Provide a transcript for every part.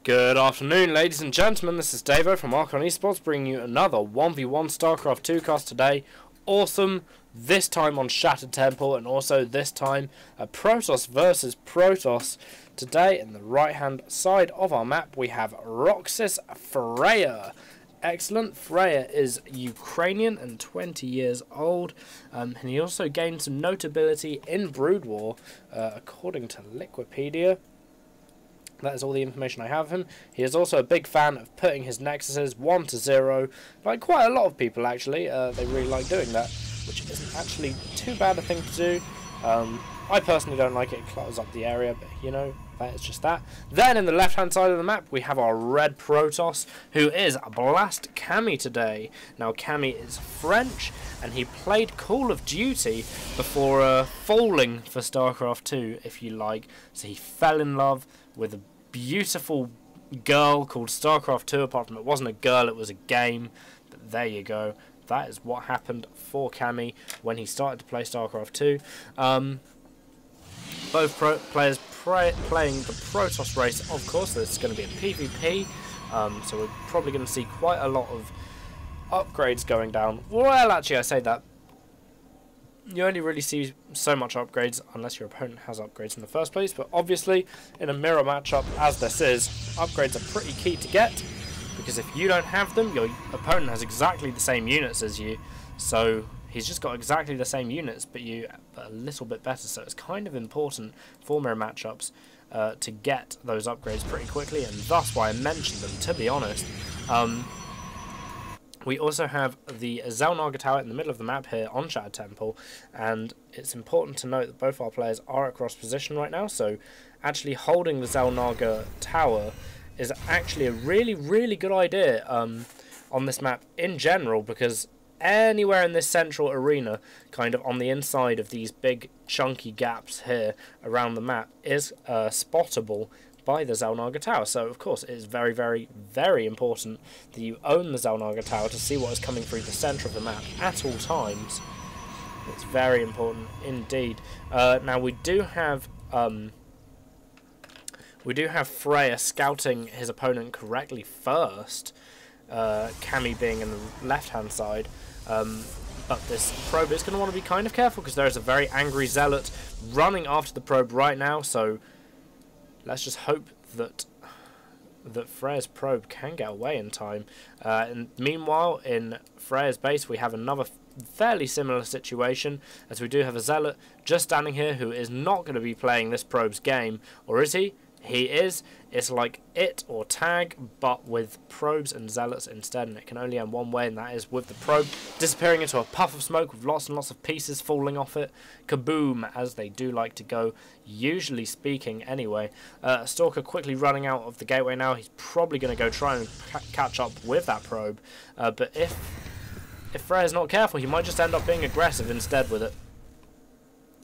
Good afternoon, ladies and gentlemen. This is Davo from Esports, bringing you another 1v1 StarCraft 2 cast today. Awesome. This time on Shattered Temple, and also this time a Protoss versus Protoss. Today, in the right-hand side of our map, we have roxkisFRAER. Excellent. Freya is Ukrainian and 20 years old, and he also gained some notability in Brood War, according to Wikipedia. That is all the information I have of him. He is also a big fan of putting his nexuses 1 to 0, like quite a lot of people actually. They really like doing that, which isn't actually too bad a thing to do. I personally don't like it. It clutters up the area, but you know, that is just that. Then in the left-hand side of the map, we have our red Protoss, who is BLASTṭKami today. Now, Kami is French, and he played Call of Duty before falling for StarCraft 2, if you like. So he fell in love with a beautiful girl called StarCraft 2. Apart from it wasn't a girl, it was a game. But there you go. That is what happened for Kami when he started to play StarCraft 2. Both players playing the Protoss race, of course. So it's going to be a PvP. So we're probably going to see quite a lot of upgrades going down. Well, actually, I say that. You only really see so much upgrades unless your opponent has upgrades in the first place. But obviously, in a mirror matchup, as this is, upgrades are pretty key to get. Because if you don't have them, your opponent has exactly the same units as you. So he's just got exactly the same units, but a little bit better. So it's kind of important for mirror matchups to get those upgrades pretty quickly. And that's why I mentioned them, to be honest. We also have the Xel'Naga Tower in the middle of the map here on Shattered Temple, and it's important to note that both our players are at cross position right now, so actually holding the Xel'Naga Tower is actually a really, really good idea on this map in general, because anywhere in this central arena, kind of on the inside of these big chunky gaps here around the map, is spottable by the Xel'Naga Tower. So of course it is very, very, very important that you own the Xel'Naga Tower to see what is coming through the centre of the map at all times. It's very important indeed. Now we do have Freya scouting his opponent correctly first, Kami being in the left-hand side. But this probe is going to want to be kind of careful because there is a very angry Zealot running after the probe right now. So let's just hope that Freya's probe can get away in time. And meanwhile, in Freya's base, we have another fairly similar situation, as we do have a Zealot just standing here who is not going to be playing this probe's game. Or is he? He is. It's like it or tag, but with probes and zealots instead, and it can only end one way, and that is with the probe disappearing into a puff of smoke with lots and lots of pieces falling off it. Kaboom, as they do like to go, usually speaking anyway. Stalker quickly running out of the gateway now. He's probably going to go try and catch up with that probe, but if Freya's not careful, he might just end up being aggressive instead with it.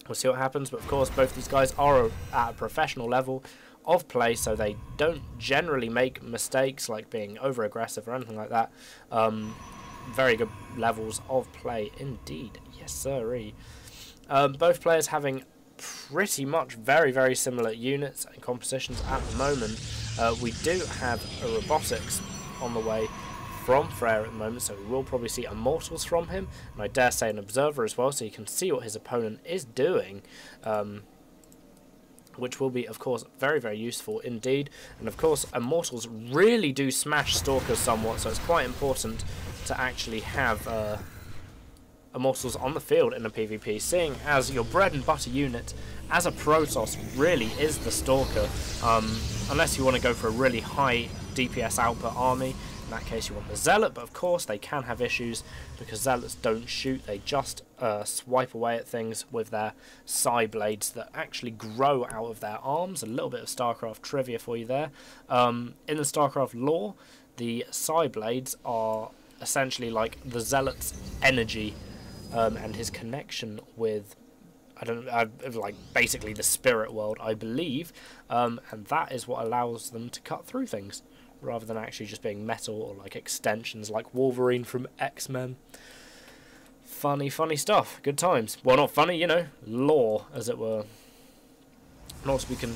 We'll see what happens, but of course both these guys are at a professional level of play, so they don't generally make mistakes like being over aggressive or anything like that. Very good levels of play indeed. Yes sirree. Both players having pretty much very, very similar units and compositions at the moment. We do have a robotics on the way from Freya at the moment, so we will probably see Immortals from him, and I dare say an Observer as well, so you can see what his opponent is doing, which will be, of course, very, very useful indeed. And of course, Immortals really do smash Stalkers somewhat, so it's quite important to actually have Immortals on the field in a PvP, seeing as your bread and butter unit as a Protoss really is the Stalker, unless you want to go for a really high DPS output army. In that case you want the Zealot, but of course they can have issues because Zealots don't shoot, they just swipe away at things with their Psy Blades that actually grow out of their arms. A little bit of StarCraft trivia for you there. In the StarCraft lore, the Psy Blades are essentially like the Zealot's energy and his connection with, like basically the spirit world, I believe, and that is what allows them to cut through things, rather than actually just being metal or like extensions like Wolverine from X-Men. Funny, funny stuff. Good times. Well, not funny, you know, lore, as it were. And also we can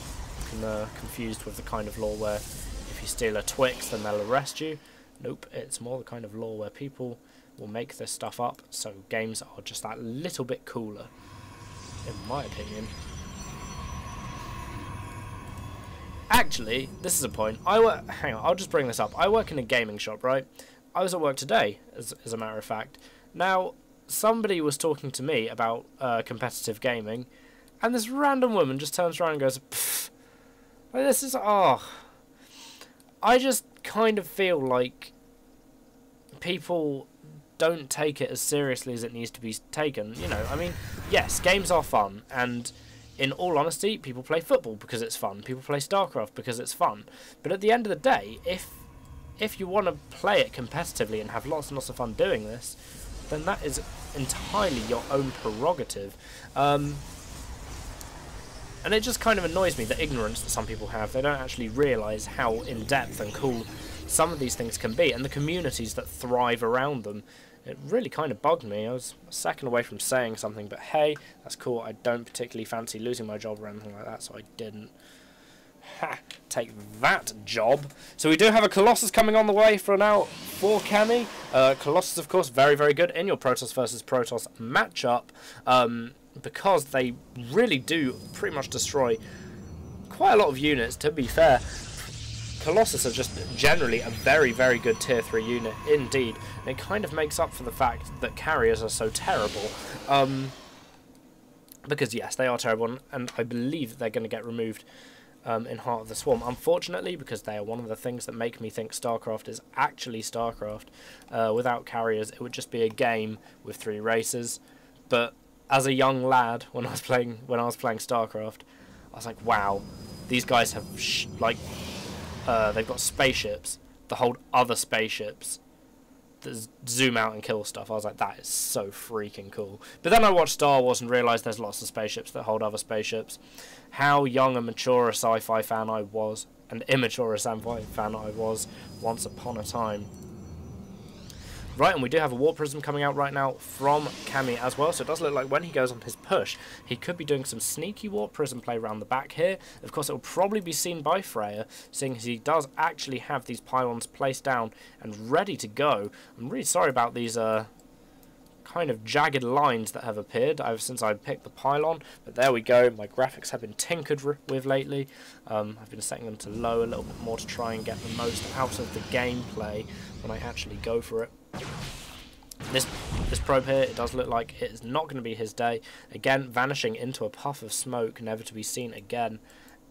confused with the kind of law where if you steal a Twix, then they'll arrest you. Nope, it's more the kind of law where people will make this stuff up, so games are just that little bit cooler, in my opinion. Actually, this is a point. Hang on, I'll just bring this up. I work in a gaming shop, right? I was at work today, as a matter of fact. Now, somebody was talking to me about competitive gaming, and this random woman just turns around and goes, "Pfft." Like, this is, oh. I just kind of feel like people don't take it as seriously as it needs to be taken. You know, I mean, yes, games are fun, and in all honesty, people play football because it's fun. People play StarCraft because it's fun. But at the end of the day, if you want to play it competitively and have lots and lots of fun doing this, then that is entirely your own prerogative. And it just kind of annoys me, the ignorance that some people have. They don't actually realise how in-depth and cool some of these things can be, and the communities that thrive around them. It really kind of bugged me. I was a second away from saying something, but hey, that's cool. I don't particularly fancy losing my job or anything like that, so I didn't. Ha! Take that, job. So we do have a Colossus coming on the way for now for Kami. Colossus, of course, very, very good in your Protoss versus Protoss matchup, because they really do pretty much destroy quite a lot of units, to be fair. Colossus are just generally a very, very good tier 3 unit indeed. And it kind of makes up for the fact that carriers are so terrible. Because yes, they are terrible, and I believe that they're going to get removed in Heart of the Swarm. Unfortunately, because they are one of the things that make me think StarCraft is actually StarCraft. Without carriers, it would just be a game with 3 races. But as a young lad, when I was playing StarCraft, I was like, wow, these guys have they've got spaceships that hold other spaceships that zoom out and kill stuff. I was like, that is so freaking cool. But then I watched Star Wars and realised there's lots of spaceships that hold other spaceships. How young and mature a sci-fi fan I was, and immature a sci-fi fan I was once upon a time. Right, and we do have a Warp Prism coming out right now from Kami as well, so it does look like when he goes on his push, he could be doing some sneaky Warp Prism play around the back here. Of course, it will probably be seen by FRAER, seeing as he does actually have these pylons placed down and ready to go. I'm really sorry about these kind of jagged lines that have appeared ever since I picked the pylon, but there we go. My graphics have been tinkered with lately. I've been setting them to low a little bit more to try and get the most out of the gameplay when I actually go for it. This probe here, it does look like it is not going to be his day. Again, vanishing into a puff of smoke, never to be seen again.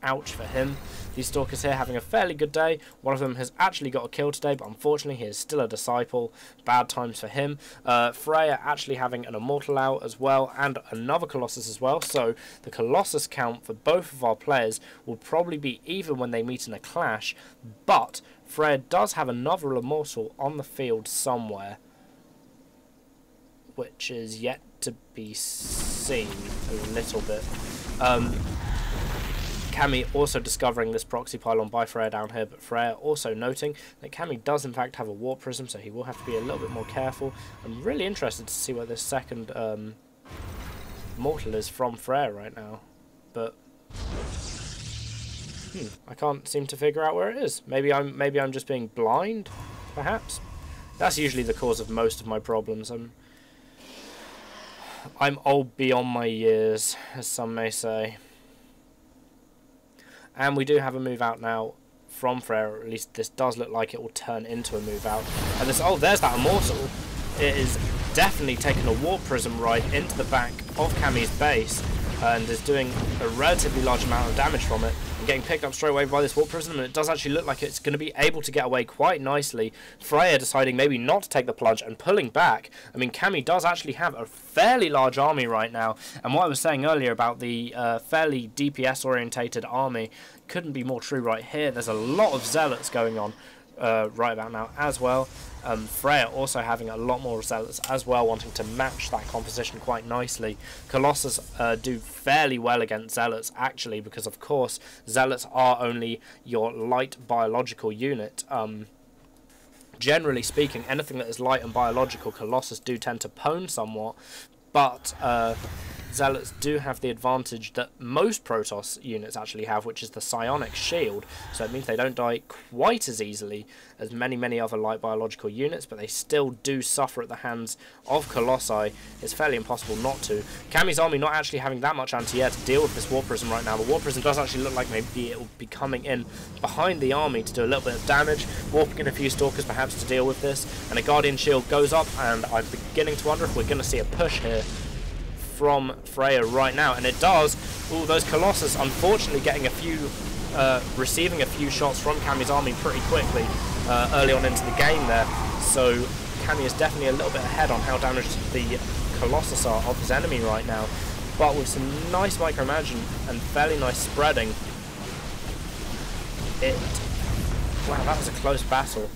Ouch for him. These Stalkers here having a fairly good day. One of them has actually got a kill today, but unfortunately he is still a Disciple. Bad times for him. FRAER actually having an Immortal out as well, and another Colossus as well. So the Colossus count for both of our players will probably be even when they meet in a clash, but FRAER does have another Immortal on the field somewhere, which is yet to be seen a little bit. Kami also discovering this proxy pylon by FRAER down here, but FRAER also noting that Kami does in fact have a Warp Prism, so he will have to be a little bit more careful. I'm really interested to see where this second Mortal is from FRAER right now, but I can't seem to figure out where it is. Maybe I'm just being blind, perhaps. That's usually the cause of most of my problems. I'm old beyond my years, as some may say. And we do have a move out now from FRAER, or at least this does look like it will turn into a move out. And this, oh, there's that Immortal. It is definitely taking a Warp Prism ride into the back of Kami's base, and is doing a relatively large amount of damage from it, and getting picked up straight away by this Warp Prism, and it does actually look like it's going to be able to get away quite nicely. FRAER deciding maybe not to take the plunge and pulling back. I mean, Kami does actually have a fairly large army right now, and what I was saying earlier about the fairly DPS orientated army couldn't be more true right here. There's a lot of Zealots going on right about now as well. FRAER also having a lot more Zealots as well, wanting to match that composition quite nicely. Colossus do fairly well against Zealots actually, because of course Zealots are only your light biological unit. Generally speaking, anything that is light and biological, Colossus do tend to pwn somewhat, but Zealots do have the advantage that most Protoss units actually have, which is the psionic shield. So it means they don't die quite as easily as many other light biological units, but they still do suffer at the hands of Colossi. It's fairly impossible not to. Kami's army not actually having that much anti-air to deal with this Warp Prism right now. The Warp Prism does actually look like maybe it will be coming in behind the army to do a little bit of damage, warping in a few Stalkers perhaps to deal with this, and a Guardian Shield goes up, and I'm beginning to wonder if we're going to see a push here from FRAER right now, and it does. All those Colossus unfortunately getting a few, receiving a few shots from Kami's army pretty quickly early on into the game there, so Kami is definitely a little bit ahead on how damaged the Colossus are of his enemy right now, but with some nice micromanagement and fairly nice spreading, wow, that was a close battle.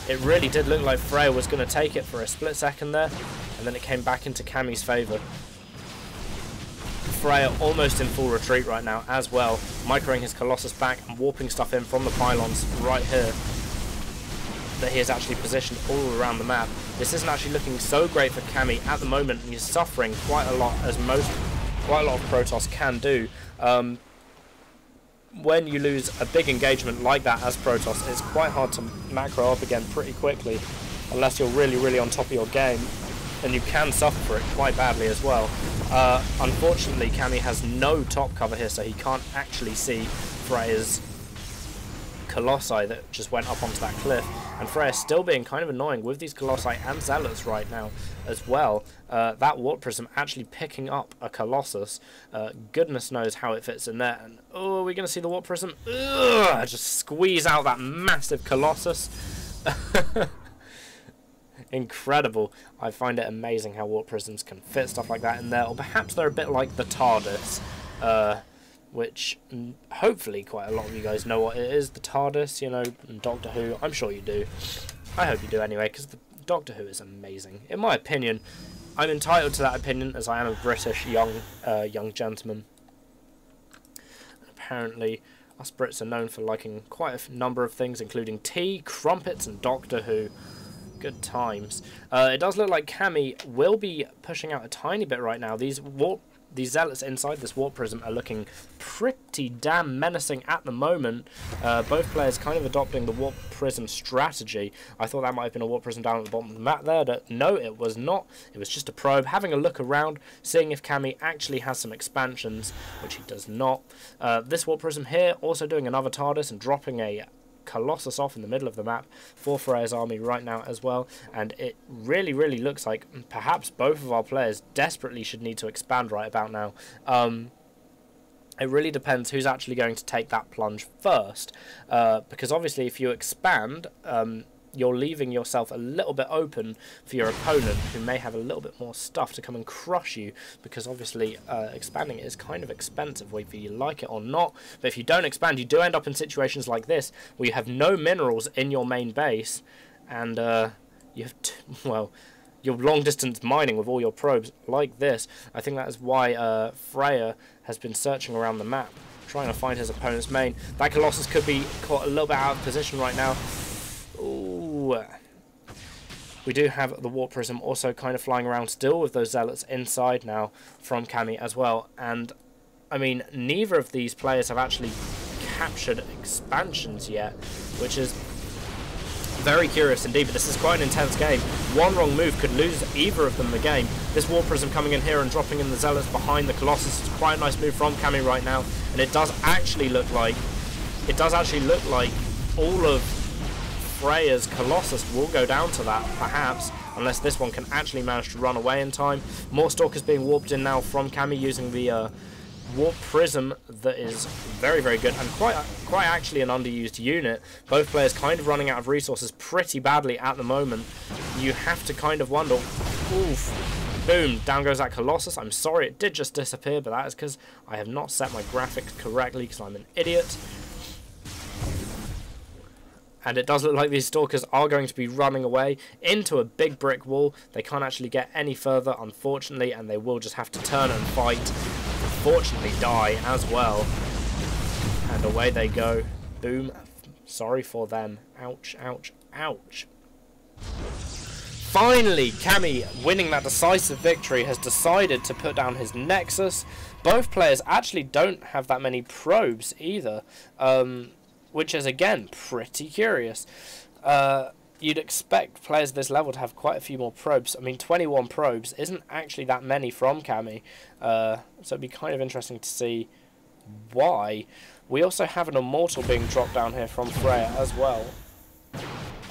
It really did look like FRAER was going to take it for a split second there, and then it came back into Kami's favour. FRAER almost in full retreat right now as well, microing his Colossus back and warping stuff in from the pylons right here that he has actually positioned all around the map. This isn't actually looking so great for Kami at the moment, and he's suffering quite a lot, as quite a lot of Protoss can do. When you lose a big engagement like that as Protoss, it's quite hard to macro up again pretty quickly, unless you're really on top of your game, and you can suffer for it quite badly as well. Unfortunately, Kami has no top cover here, so he can't actually see FRAER's Colossi that just went up onto that cliff, and FRAER still being kind of annoying with these Colossi and Zealots right now as well. That Warp Prism actually picking up a Colossus, goodness knows how it fits in there, and oh, are we going to see the Warp Prism? Ugh, just squeeze out that massive Colossus. Incredible. I find it amazing how Warp Prisms can fit stuff like that in there, or perhaps they're a bit like the TARDIS, which hopefully quite a lot of you guys know what it is. The TARDIS, you know, and Doctor Who. I'm sure you do. I hope you do anyway, because the Doctor Who is amazing. In my opinion, I'm entitled to that opinion, as I am a British young gentleman. And apparently, us Brits are known for liking quite a number of things, including tea, crumpets, and Doctor Who. Good times. It does look like Kami will be pushing out a tiny bit right now. These Zealots inside this Warp Prism are looking pretty damn menacing at the moment. Both players kind of adopting the Warp Prism strategy. I thought that might have been a Warp Prism down at the bottom of the map there. But no, it was not. It was just a probe, having a look around, seeing if Kami actually has some expansions, which he does not. This Warp Prism here also doing another TARDIS and dropping a Colossus off in the middle of the map for FRAER's army right now as well, and it really looks like perhaps both of our players desperately should need to expand right about now. It really depends who's actually going to take that plunge first, because obviously if you expand, you're leaving yourself a little bit open for your opponent, who may have a little bit more stuff to come and crush you, because obviously expanding is kind of expensive, whether you like it or not. But if you don't expand, you do end up in situations like this, where you have no minerals in your main base, and you have, well, you're long-distance mining with all your probes like this. I think that is why FRAER has been searching around the map, trying to find his opponent's main. That Colossus could be caught a little bit out of position right now. Ooh. We do have the Warp Prism also kind of flying around still with those Zealots inside now from Kami as well. And, I mean, neither of these players have actually captured expansions yet, which is very curious indeed, but this is quite an intense game. One wrong move could lose either of them the game. This Warp Prism coming in here and dropping in the Zealots behind the Colossus is quite a nice move from Kami right now, and it does actually look like all of FRAER's Colossus will go down to that, perhaps, unless this one can actually manage to run away in time. More Stalkers being warped in now from Kami using the Warp Prism that is very good, and quite actually an underused unit. Both players kind of running out of resources pretty badly at the moment. You have to kind of wonder, oof, boom, down goes that Colossus. I'm sorry it did just disappear, but that is because I have not set my graphics correctly, because I'm an idiot. And it does look like these Stalkers are going to be running away into a big brick wall. They can't actually get any further, unfortunately, and they will just have to turn and fight. Unfortunately, die as well. And away they go. Boom. Sorry for them. Ouch, ouch, ouch. finally, Kami, winning that decisive victory, has decided to put down his Nexus. Both players actually don't have that many probes either, which is, again, pretty curious. You'd expect players of this level to have quite a few more probes. I mean, 21 probes isn't actually that many from Kami, so it'd be kind of interesting to see why. We also have an Immortal being dropped down here from FRAER as well.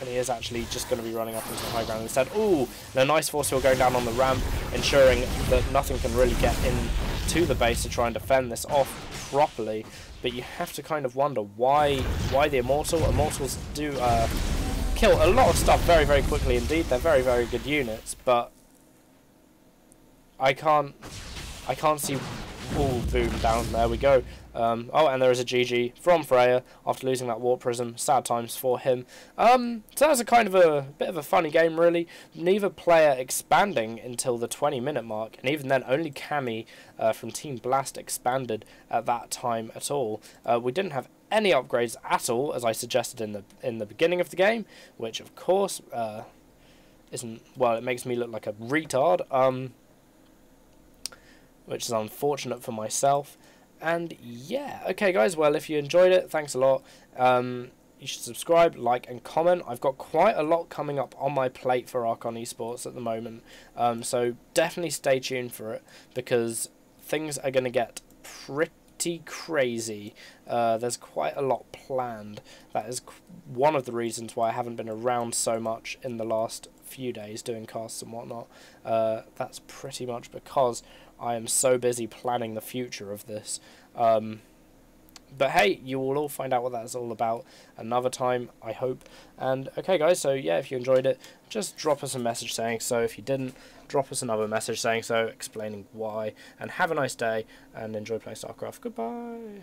And he is actually just going to be running up into the high ground instead. Ooh, and a nice force field going down on the ramp, ensuring that nothing can really get into the base to try and defend this off properly. But you have to kind of wonder why the Immortals do kill a lot of stuff very, very quickly indeed. They're very, very good units, but I can't see. Oh, boom, down, there we go. Oh, and there is a GG from FRAER after losing that Warp Prism. Sad times for him. So that was a kind of a bit of a funny game, really. Neither player expanding until the 20-minute mark, and even then only Kami from Team Blast expanded at that time at all. We didn't have any upgrades at all, as I suggested in the beginning of the game, which of course isn't, well, it makes me look like a retard. Which is unfortunate for myself. And yeah, okay guys, well, if you enjoyed it, thanks a lot. You should subscribe, like and comment. I've got quite a lot coming up on my plate for Archon Esports at the moment, so definitely stay tuned for it, because things are going to get pretty crazy. There's quite a lot planned. That is one of the reasons why I haven't been around so much in the last few days doing casts and whatnot. That's pretty much because I am so busy planning the future of this. But hey, you will all find out what that's all about another time, I hope. And okay guys, so yeah, if you enjoyed it, just drop us a message saying so. If you didn't, drop us another message saying so, explaining why. And have a nice day, and enjoy playing StarCraft. Goodbye.